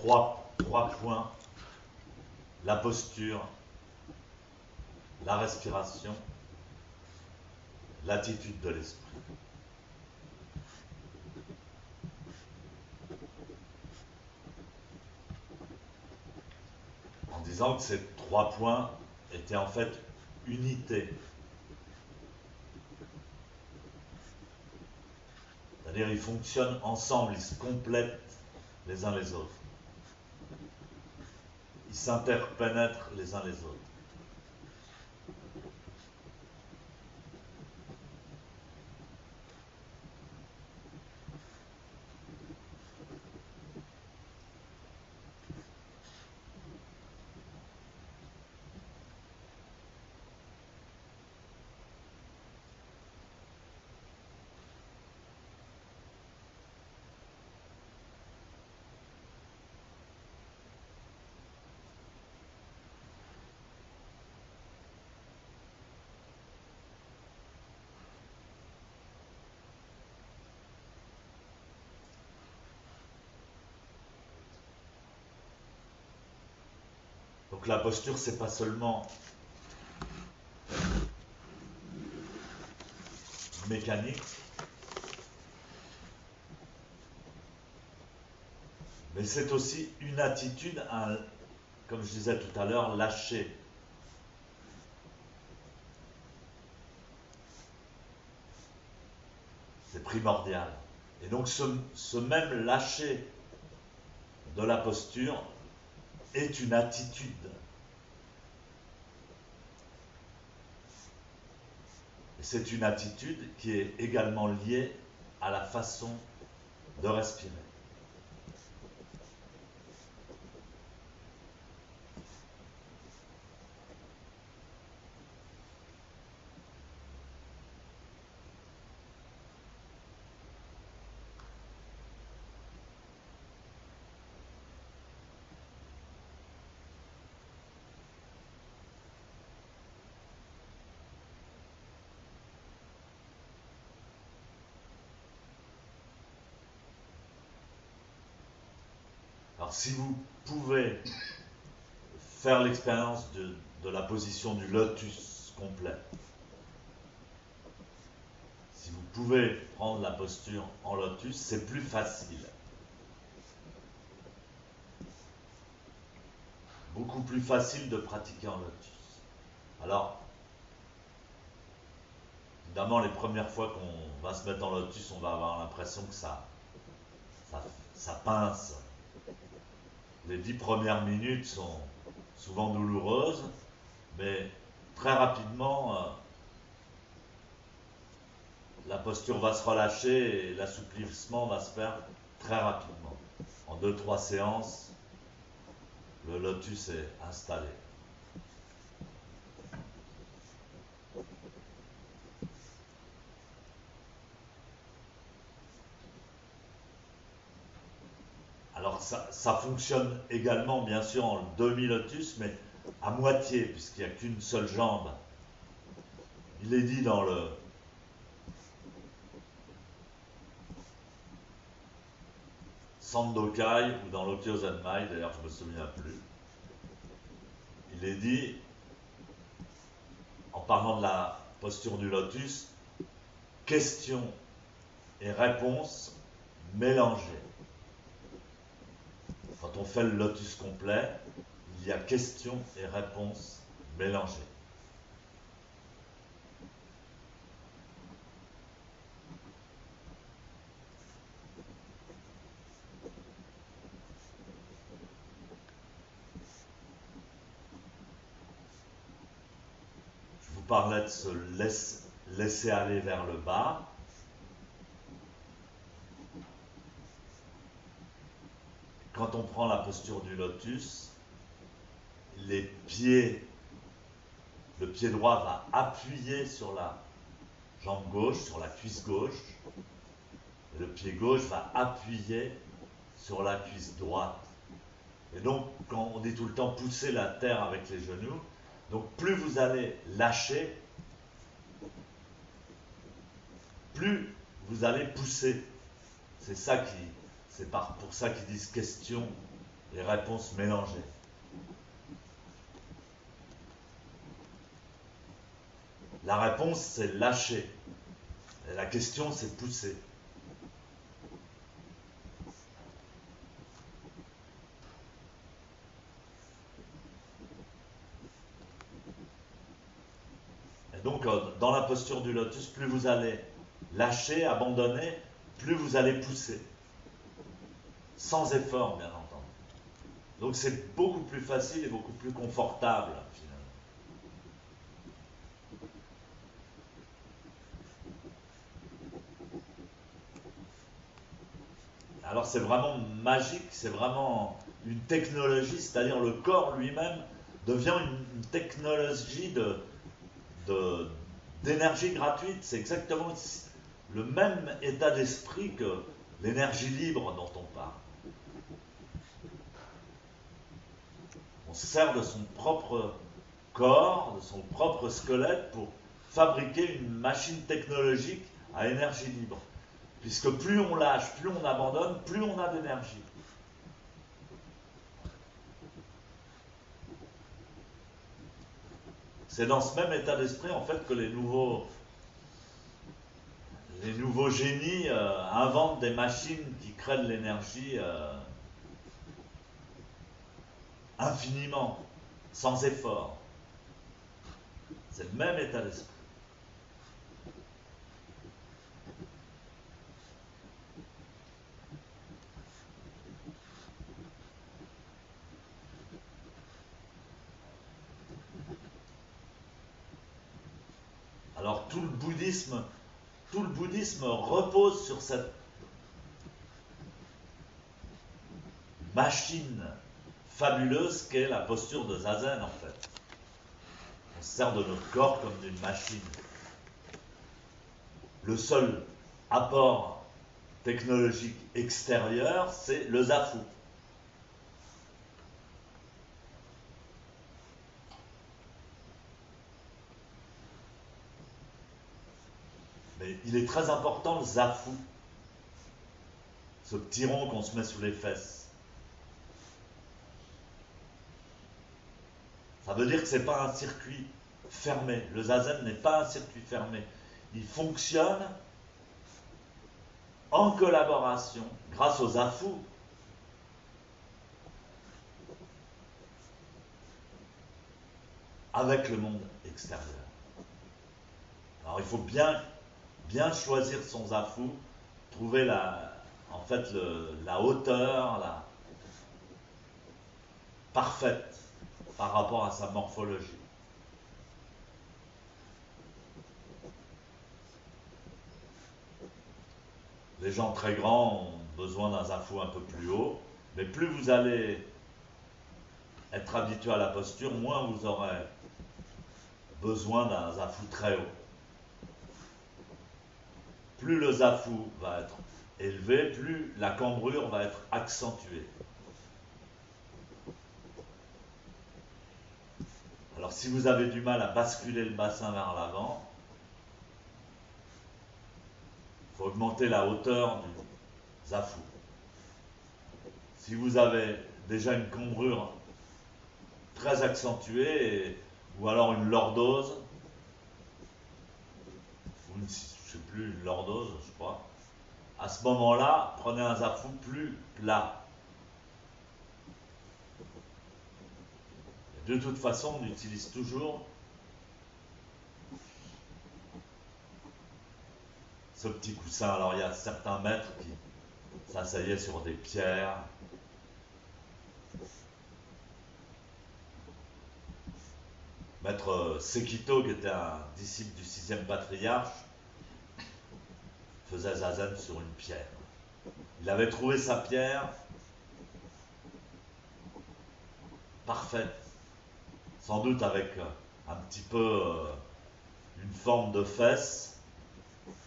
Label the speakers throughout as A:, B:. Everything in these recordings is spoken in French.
A: trois points, la posture, la respiration, l'attitude de l'esprit. En disant que ces 3 points étaient en fait unité. C'est-à-dire ils fonctionnent ensemble, ils se complètent les uns les autres. Ils s'interpénètrent les uns les autres. Donc la posture, c'est pas seulement mécanique, mais c'est aussi une attitude, comme je disais tout à l'heure, lâcher. C'est primordial. Et donc ce même lâcher de la posture est une attitude. Et c'est une attitude qui est également liée à la façon de respirer. Alors si vous pouvez faire l'expérience de la position du lotus complet, si vous pouvez prendre la posture en lotus, c'est plus facile. Beaucoup plus facile de pratiquer en lotus. Alors, évidemment, les premières fois qu'on va se mettre en lotus, on va avoir l'impression que ça pince. Les 10 premières minutes sont souvent douloureuses, mais très rapidement, la posture va se relâcher et l'assouplissement va se faire très rapidement. En 2-3 séances, le lotus est installé. Alors ça fonctionne également bien sûr en demi-lotus, mais à moitié, puisqu'il n'y a qu'une seule jambe. Il est dit dans le Sandokai ou dans l'Okyo-Zenmai, d'ailleurs je ne me souviens plus, il est dit, en parlant de la posture du lotus, questions et réponses mélangées. Quand on fait le lotus complet, il y a questions et réponses mélangées. Je vous parlais de se laisser aller vers le bas. Quand on prend la posture du lotus, le pied droit va appuyer sur la jambe gauche, sur la cuisse gauche, et le pied gauche va appuyer sur la cuisse droite. Et donc, quand on dit tout le temps pousser la terre avec les genoux, donc plus vous allez lâcher, plus vous allez pousser. C'est pour ça qu'ils disent question et réponses mélangées. La réponse, c'est lâcher. Et la question, c'est pousser. Et donc, dans la posture du lotus, plus vous allez lâcher, abandonner, plus vous allez pousser. Sans effort, bien entendu. Donc, c'est beaucoup plus facile et beaucoup plus confortable, finalement. Alors c'est vraiment magique, c'est vraiment une technologie, c'est-à-dire le corps lui-même devient une technologie d'énergie gratuite. C'est exactement le même état d'esprit que l'énergie libre dont on parle. On se sert de son propre corps, de son propre squelette pour fabriquer une machine technologique à énergie libre. Puisque plus on lâche, plus on abandonne, plus on a d'énergie. C'est dans ce même état d'esprit en fait que les nouveaux génies inventent des machines qui créent de l'énergie infiniment, sans effort. C'est le même état d'esprit. Alors tout le bouddhisme repose sur cette machine fabuleuse qu'est la posture de Zazen en fait. On se sert de notre corps comme d'une machine. Le seul apport technologique extérieur, c'est le zafu. Mais il est très important le zafu, ce petit rond qu'on se met sous les fesses. Ça veut dire que ce n'est pas un circuit fermé. Le zazen n'est pas un circuit fermé. Il fonctionne en collaboration, grâce au zafu, avec le monde extérieur. Alors il faut bien choisir son zafu, trouver la hauteur parfaite par rapport à sa morphologie. Les gens très grands ont besoin d'un zafu un peu plus haut, mais plus vous allez être habitué à la posture, moins vous aurez besoin d'un zafu très haut. Plus le zafu va être élevé, plus la cambrure va être accentuée. Alors si vous avez du mal à basculer le bassin vers l'avant, il faut augmenter la hauteur du zafu. Si vous avez déjà une cambrure très accentuée, ou alors une lordose, ou une, je sais plus, une lordose, je crois, à ce moment-là, prenez un zafu plus plat. De toute façon, on utilise toujours ce petit coussin. Alors il y a certains maîtres qui s'asseillaient sur des pierres. Maître Sekito, qui était un disciple du 6e patriarche, faisait zazen sur une pierre. Il avait trouvé sa pierre parfaite, sans doute avec un petit peu une forme de fesse,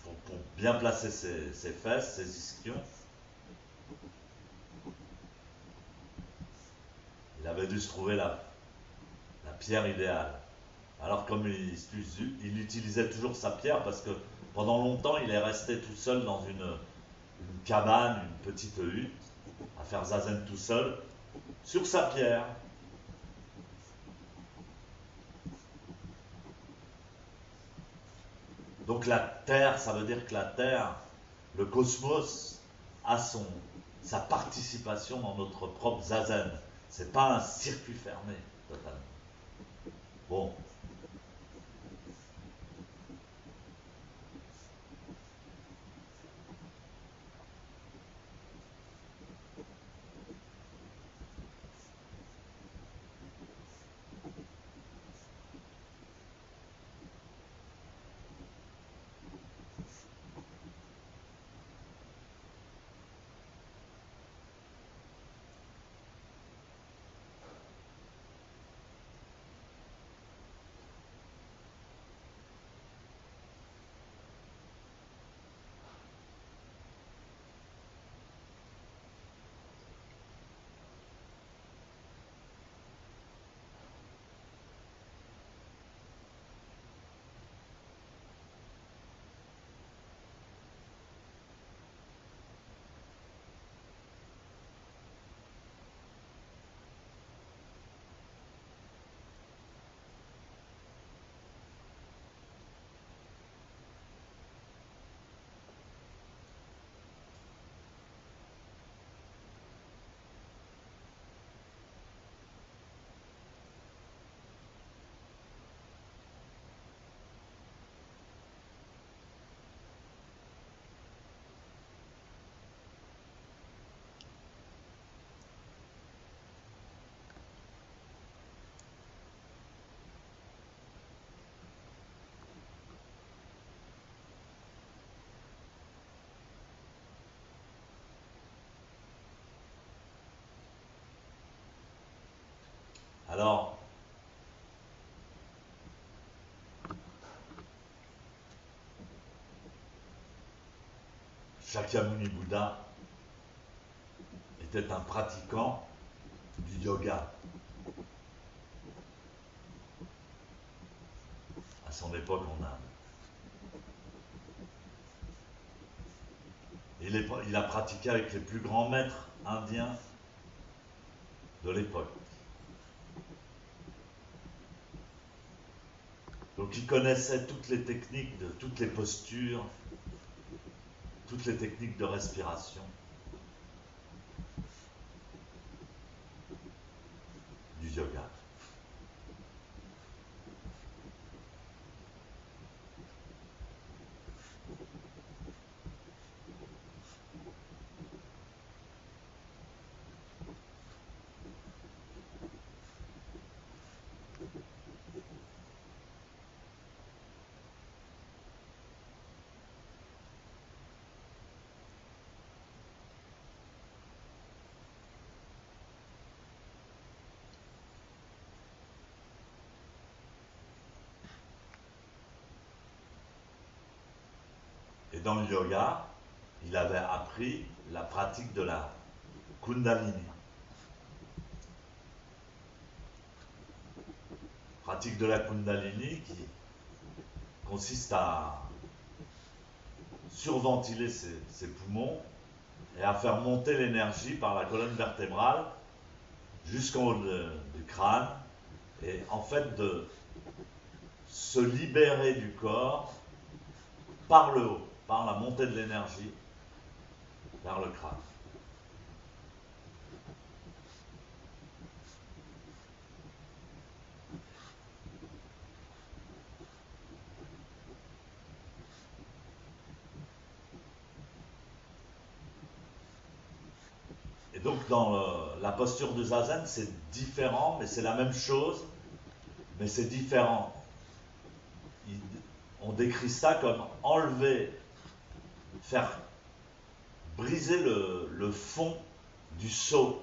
A: pour bien placer ses fesses, ses ischions. Il avait dû se trouver la pierre idéale. Alors comme il utilisait toujours sa pierre, parce que pendant longtemps il est resté tout seul dans une cabane, une petite hutte, à faire zazen tout seul. sur sa pierre. Donc la Terre, ça veut dire que la Terre, le cosmos, a sa participation dans notre propre zazen. C'est pas un circuit fermé, totalement. Bon. Alors, Shakyamuni Bouddha était un pratiquant du yoga à son époque en Inde. Il a pratiqué avec les plus grands maîtres indiens de l'époque. Donc il connaissait toutes les techniques, toutes les postures, toutes les techniques de respiration du yoga. Et dans le yoga, il avait appris la pratique de la Kundalini. Pratique de la Kundalini qui consiste à surventiler ses poumons et à faire monter l'énergie par la colonne vertébrale jusqu'en haut du crâne, et en fait de se libérer du corps par le haut, par la montée de l'énergie vers le crâne. Et donc dans la posture de Zazen, c'est différent, mais c'est la même chose, mais c'est différent. On décrit ça comme enlever, faire briser le fond du seau.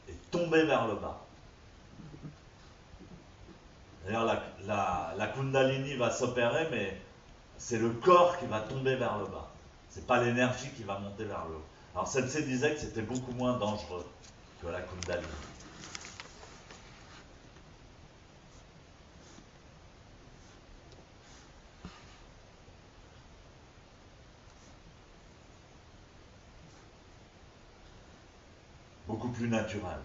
A: Et tomber vers le bas. D'ailleurs, la Kundalini va s'opérer, mais c'est le corps qui va tomber vers le bas. C'est pas l'énergie qui va monter vers le haut. Alors Sensei disait que c'était beaucoup moins dangereux que la Kundalini. beaucoup plus naturel.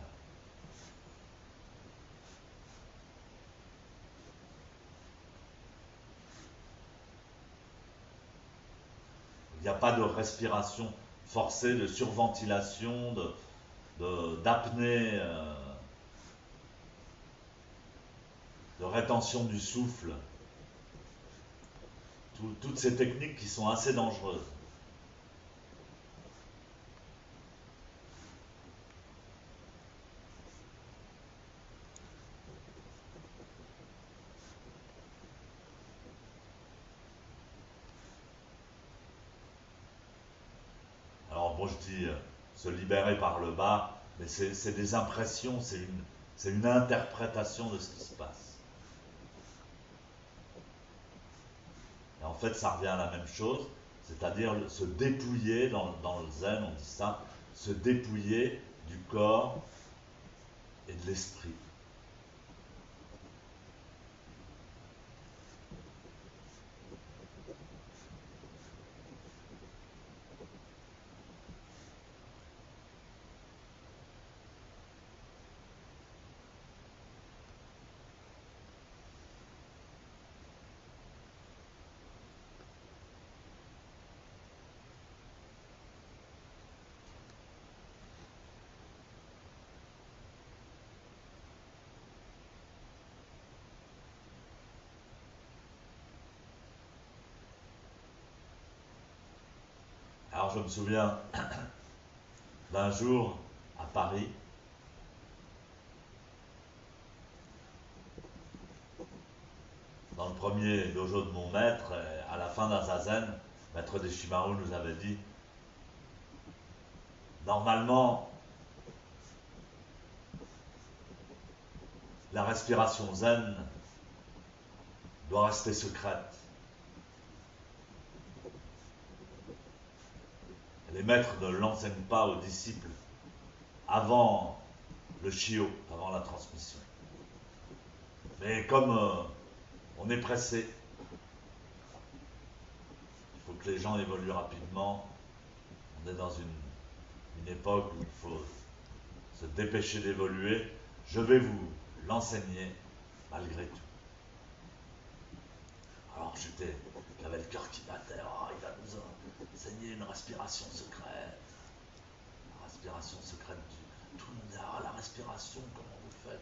A: Il n'y a pas de respiration forcée, de surventilation, d'apnée, de rétention du souffle. Toutes ces techniques qui sont assez dangereuses. Alors bon, je dis se libérer par le bas, mais c'est des impressions, c'est une interprétation de ce qui se passe. Et en fait, ça revient à la même chose, c'est-à-dire se dépouiller, dans le zen, on dit ça, se dépouiller du corps et de l'esprit. Alors je me souviens d'un jour à Paris, dans le premier dojo de mon maître, à la fin d'un zazen, maître Deshimaru nous avait dit, normalement, la respiration zen doit rester secrète. Les maîtres ne l'enseignent pas aux disciples avant le shio, avant la transmission. Mais comme on est pressé, il faut que les gens évoluent rapidement, on est dans une époque où il faut se dépêcher d'évoluer, je vais vous l'enseigner malgré tout. Alors j'avais le cœur qui battait, oh, il va nous enseigner une respiration secrète. La respiration secrète tout le monde dit, ah, la respiration, comment vous faites?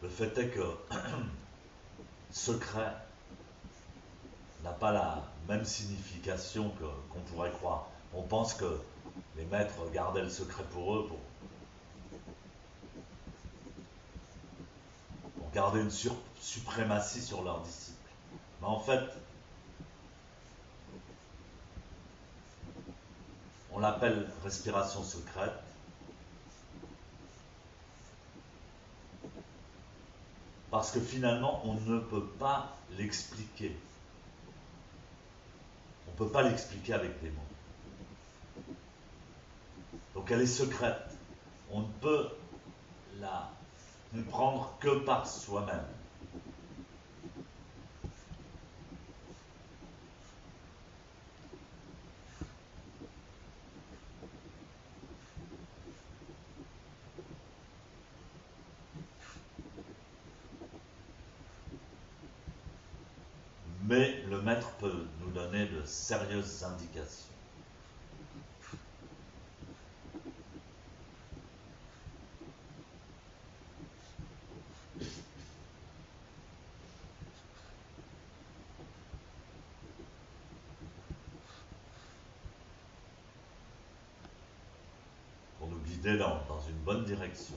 A: Le fait est que secret n'a pas la même signification qu'on pourrait croire. On pense que les maîtres gardaient le secret pour eux, pour garder une suprématie sur leurs disciples. Mais en fait, on l'appelle respiration secrète parce que finalement, on ne peut pas l'expliquer. On ne peut pas l'expliquer avec des mots. Donc elle est secrète. On ne peut la comprendre que par soi-même. Mais le maître peut nous donner de sérieuses indications. plus d'élan, dans une bonne direction.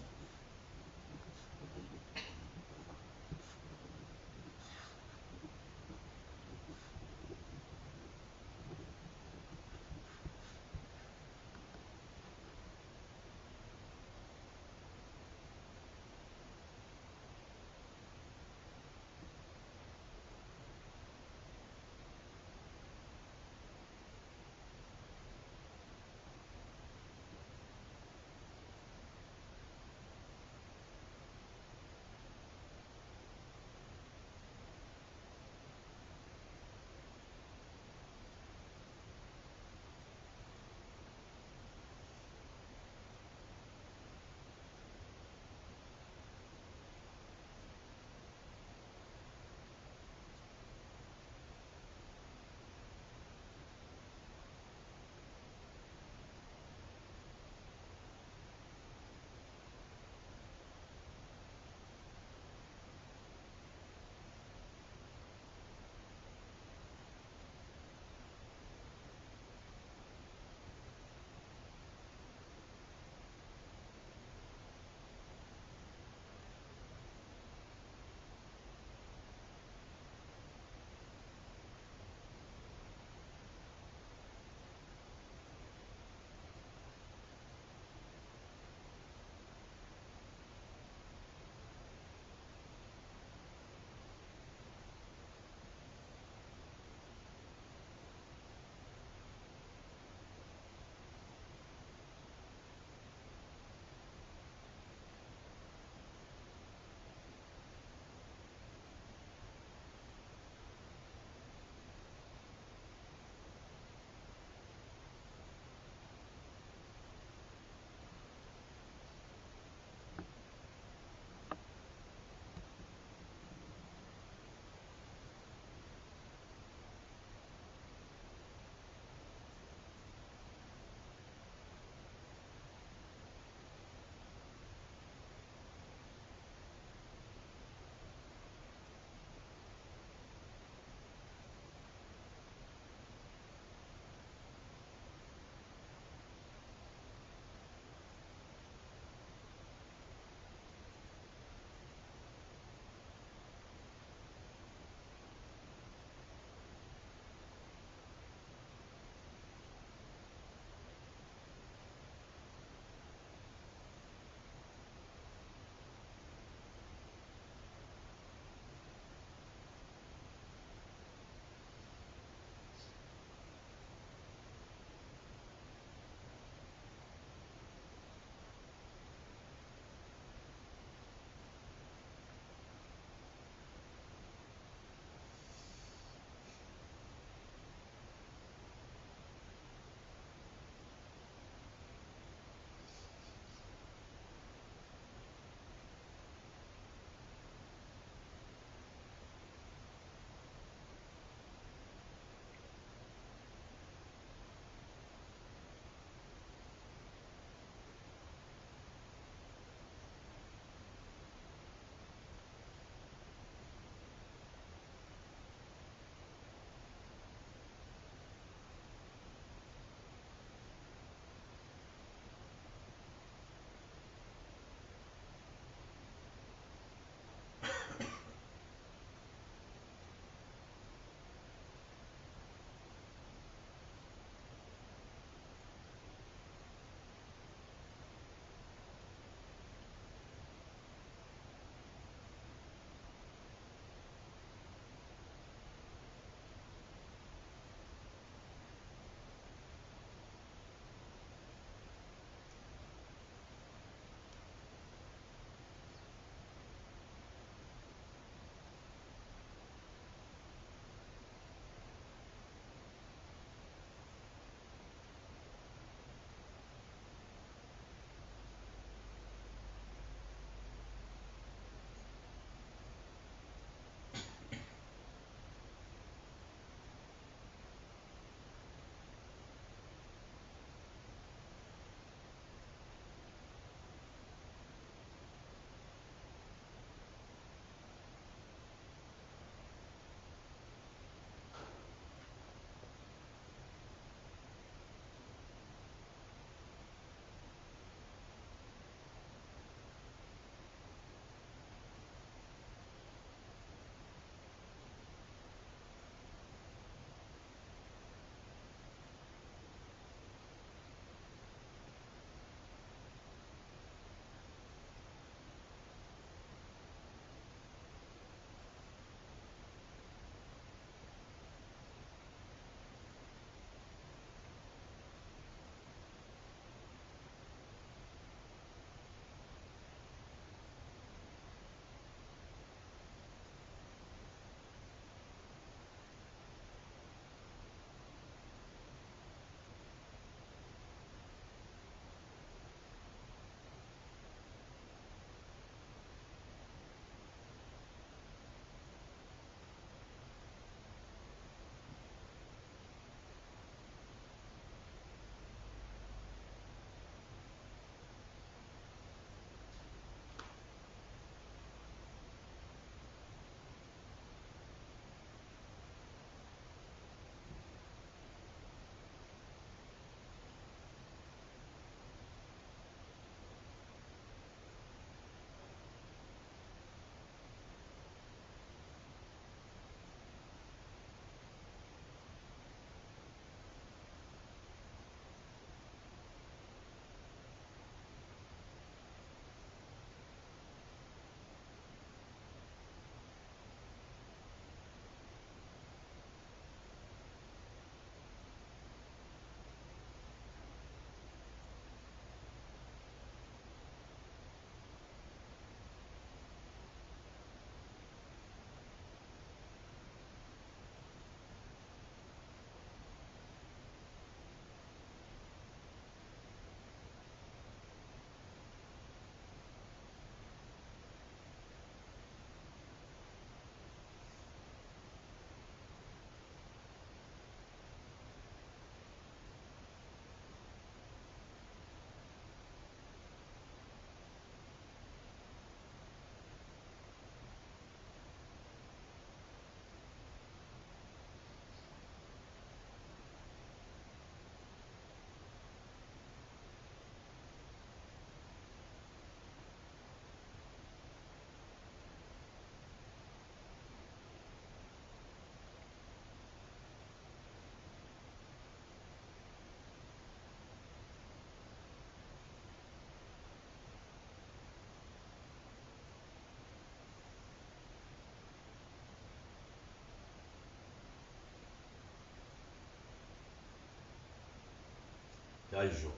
A: Daijo.